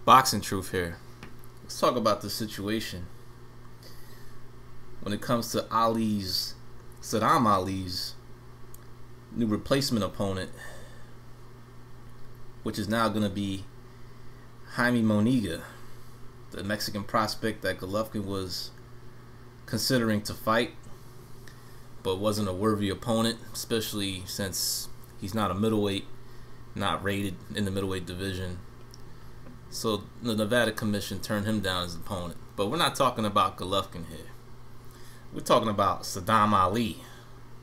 Boxing truth here. Let's talk about the situation when it comes to Sadam Ali's new replacement opponent, which is now going to be Jaime Munguia, the Mexican prospect that Golovkin was considering to fight, but wasn't a worthy opponent, especially since he's not a middleweight, not rated in the middleweight division. So the Nevada Commission turned him down as an opponent. But we're not talking about Golovkin here. We're talking about Sadam Ali,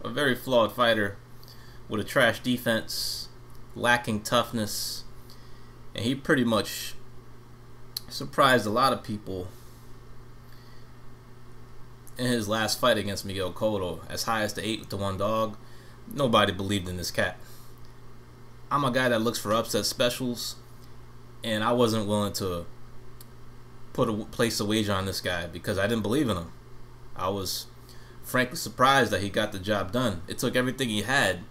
a very flawed fighter with a trash defense, lacking toughness, and he pretty much surprised a lot of people in his last fight against Miguel Cotto, as high as the 8-1 dog. Nobody believed in this cat. I'm a guy that looks for upset specials, and I wasn't willing to place a wager on this guy because I didn't believe in him. I was frankly surprised that he got the job done. It took everything he had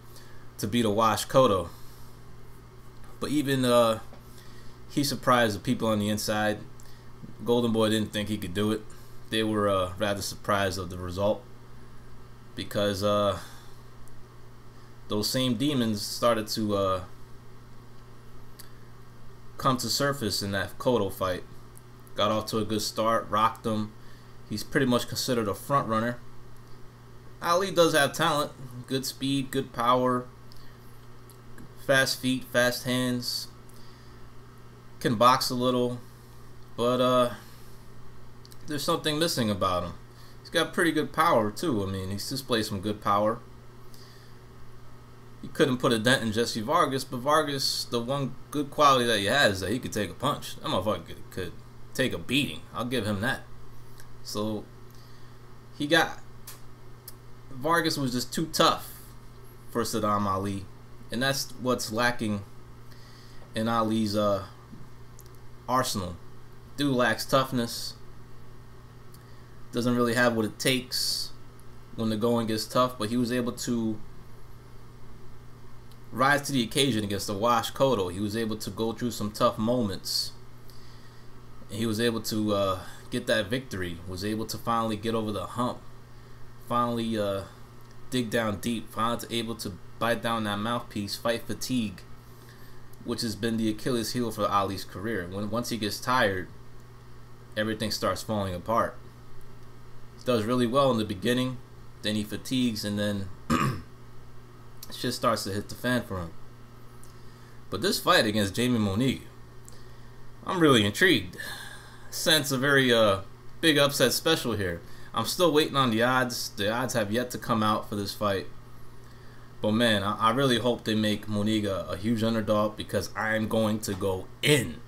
to beat a washed Cotto. But even he surprised the people on the inside. Golden Boy didn't think he could do it. They were rather surprised of the result because those same demons started to come to surface in that Cotto fight. Got off to a good start, rocked him. He's pretty much considered a front runner. Ali does have talent, good speed, good power, fast feet, fast hands, can box a little, but there's something missing about him. He's got pretty good power too. I mean, he's displayed some good power. He couldn't put a dent in Jesse Vargas, but Vargas, the one good quality that he has is that he could take a punch. That motherfucker could take a beating. I'll give him that. So Vargas was just too tough for Sadam Ali, and that's what's lacking in Ali's arsenal. Dude lacks toughness. Doesn't really have what it takes when the going gets tough, but he was able to rise to the occasion against the washed Cotto. He was able to go through some tough moments. And he was able to get that victory. Was able to finally get over the hump. Finally dig down deep. Finally able to bite down that mouthpiece. Fight fatigue, which has been the Achilles heel for Ali's career. Once he gets tired, everything starts falling apart. He does really well in the beginning, then he fatigues, and then shit starts to hit the fan for him. But this fight against Jaime Munguia, I'm really intrigued. Sense a very big upset special here. I'm still waiting on the odds. The odds have yet to come out for this fight. But man, I really hope they make Munguia a huge underdog, because I am going to go in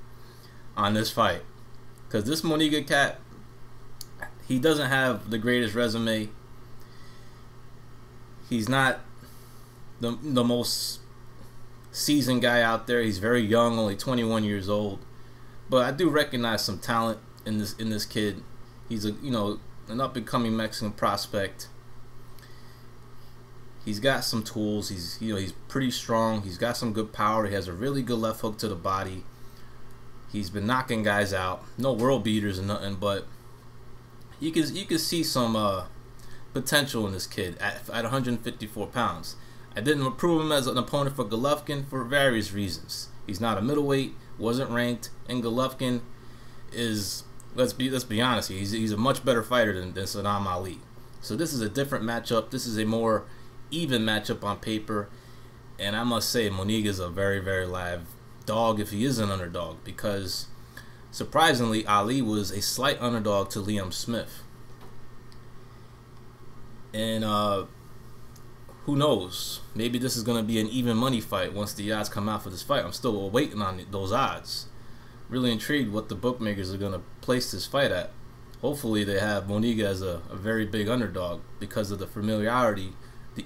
on this fight. Because this Munguia cat, he doesn't have the greatest resume. He's not the most seasoned guy out there. He's very young, only 21 years old. But I do recognize some talent in this kid. He's an up and coming Mexican prospect. He's got some tools. He's pretty strong. He's got some good power. He has a really good left hook to the body. He's been knocking guys out. No world beaters or nothing, but you can see some potential in this kid at 154 pounds. I didn't approve him as an opponent for Golovkin for various reasons. He's not a middleweight, wasn't ranked, and Golovkin is, let's be honest, he's a much better fighter than Sadam Ali. So this is a different matchup. This is a more even matchup on paper, and I must say Munguia is a very, very live dog if he is an underdog, because surprisingly Ali was a slight underdog to Liam Smith. And who knows? Maybe this is going to be an even money fight once the odds come out for this fight. I'm still waiting on those odds. Really intrigued what the bookmakers are going to place this fight at. Hopefully they have Munguia as a very big underdog because of the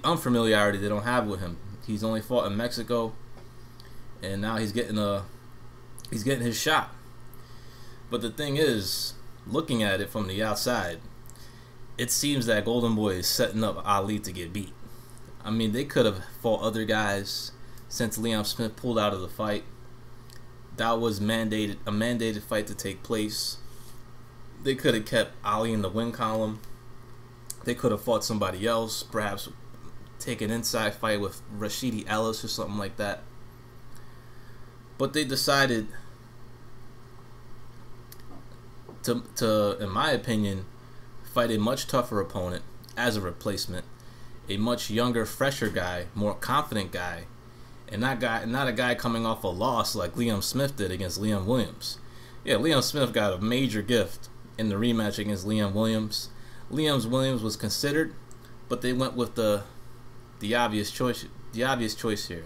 unfamiliarity they don't have with him. He's only fought in Mexico, and now he's getting his shot. But the thing is, looking at it from the outside, it seems that Golden Boy is setting up Ali to get beat. I mean, they could have fought other guys since Liam Smith pulled out of the fight. That was a mandated fight to take place. They could have kept Ali in the win column. They could have fought somebody else, perhaps take an inside fight with Rashidi Ellis or something like that. But they decided to, in my opinion, fight a much tougher opponent as a replacement, a much younger, fresher guy, more confident guy, and not a guy coming off a loss like Liam Smith did against Liam Williams. Yeah, Liam Smith got a major gift in the rematch against Liam Williams. Liam Williams was considered, but they went with the obvious choice. The obvious choice here.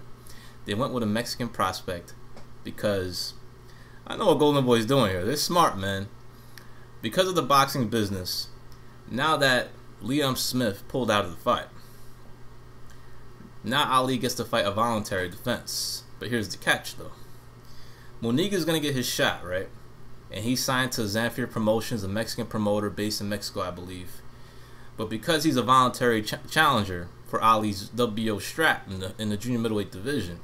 They went with a Mexican prospect because I know what Golden Boy's doing here. They're smart, man. Because of the boxing business, now that Liam Smith pulled out of the fight, now Ali gets to fight a voluntary defense. But here's the catch, though. Munguia's going to get his shot, right? And he signed to Zamfir Promotions, a Mexican promoter based in Mexico, I believe. But because he's a voluntary challenger for Ali's WBO strap in the junior middleweight division,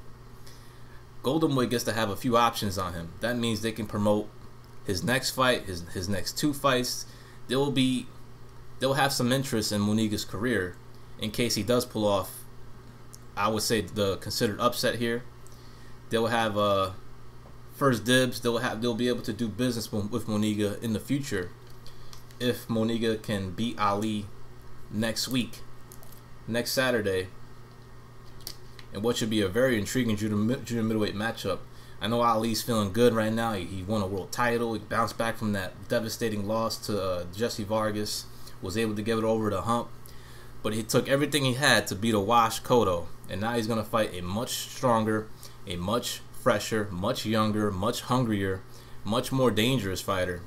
Golden Boy gets to have a few options on him. That means they can promote his next fight, his next two fights. They'll have some interest in Munguia's career in case he does pull off, I would say, the considered upset here. They'll have first dibs. They'll be able to do business with Munguia in the future if Munguia can beat Ali next week, next Saturday, in what should be a very intriguing junior middleweight matchup. I know Ali's feeling good right now. He won a world title. He bounced back from that devastating loss to Jesse Vargas. Was able to get it over the hump. But he took everything he had to beat a washed Cotto. And now he's going to fight a much stronger, a much fresher, much younger, much hungrier, much more dangerous fighter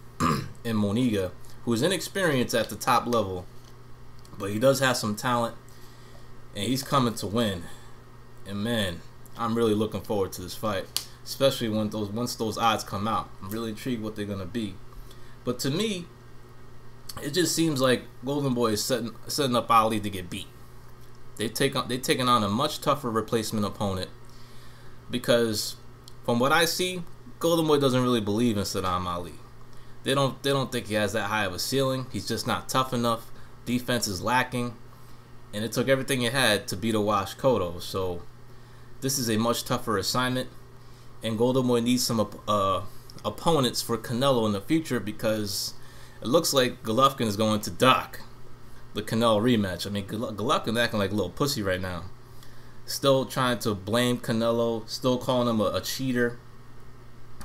in Munguia, who is inexperienced at the top level. But he does have some talent. And he's coming to win. And man, I'm really looking forward to this fight. Especially once those odds come out. I'm really intrigued what they're gonna be. But to me, it just seems like Golden Boy is setting up Ali to get beat. They've taken on a much tougher replacement opponent because from what I see, Golden Boy doesn't really believe in Sadam Ali. They don't think he has that high of a ceiling. He's just not tough enough. Defense is lacking, and it took everything it had to beat a washed Cotto. So this is a much tougher assignment. And Golden Boy needs some opponents for Canelo in the future because it looks like Golovkin is going to dock the Canelo rematch. I mean, Golovkin acting like a little pussy right now. Still trying to blame Canelo, still calling him a cheater,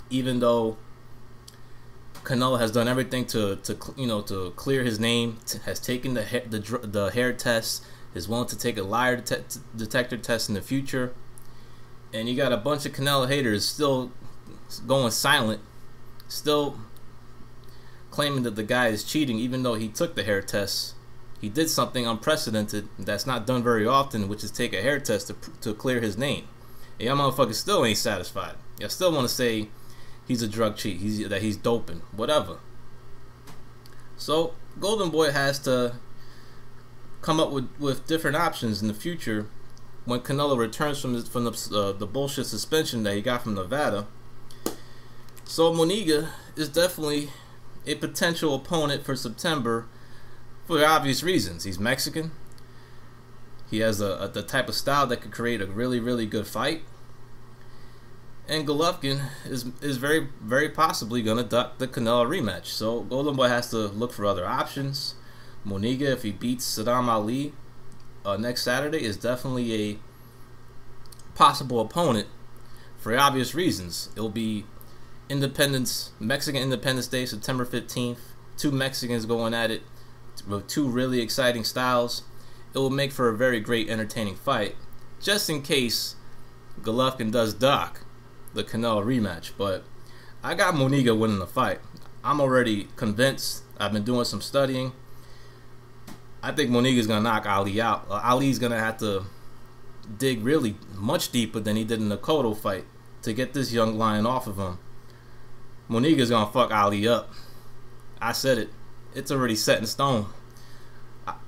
even though Canelo has done everything to clear his name, has taken the hair test, is willing to take a liar detector test in the future. And you got a bunch of Canelo haters still going silent, still claiming that the guy is cheating, even though he took the hair test. He did something unprecedented that's not done very often, which is take a hair test to clear his name. And y'all motherfuckers still ain't satisfied. Y'all still want to say he's a drug cheat, that he's doping, whatever. So Golden Boy has to come up with different options in the future when Canelo returns from the bullshit suspension that he got from Nevada. So Munguia is definitely a potential opponent for September for obvious reasons. He's Mexican. He has the type of style that could create a really, really good fight. And Golovkin is very, very possibly going to duck the Canelo rematch. So Golden Boy has to look for other options. Munguia, if he beats Sadam Ali next Saturday, is definitely a possible opponent for obvious reasons. It'll be Mexican Independence Day, September 15th. Two Mexicans going at it with two really exciting styles. It will make for a very great, entertaining fight, just in case Golovkin does dock the Canelo rematch. But I got Munguia winning the fight. I'm already convinced. I've been doing some studying. I think Munguia's going to knock Ali out. Ali's going to have to dig really much deeper than he did in the Cotto fight to get this young lion off of him. Munguia's going to fuck Ali up. I said it. It's already set in stone.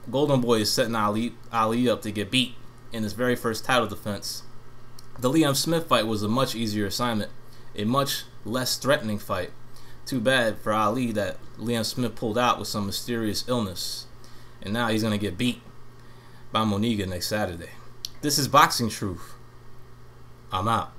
Golden Boy is setting Ali up to get beat in his very first title defense. The Liam Smith fight was a much easier assignment. a much less threatening fight. Too bad for Ali that Liam Smith pulled out with some mysterious illness, and now he's going to get beat by Munguia next Saturday. This is Boxing Truth. I'm out.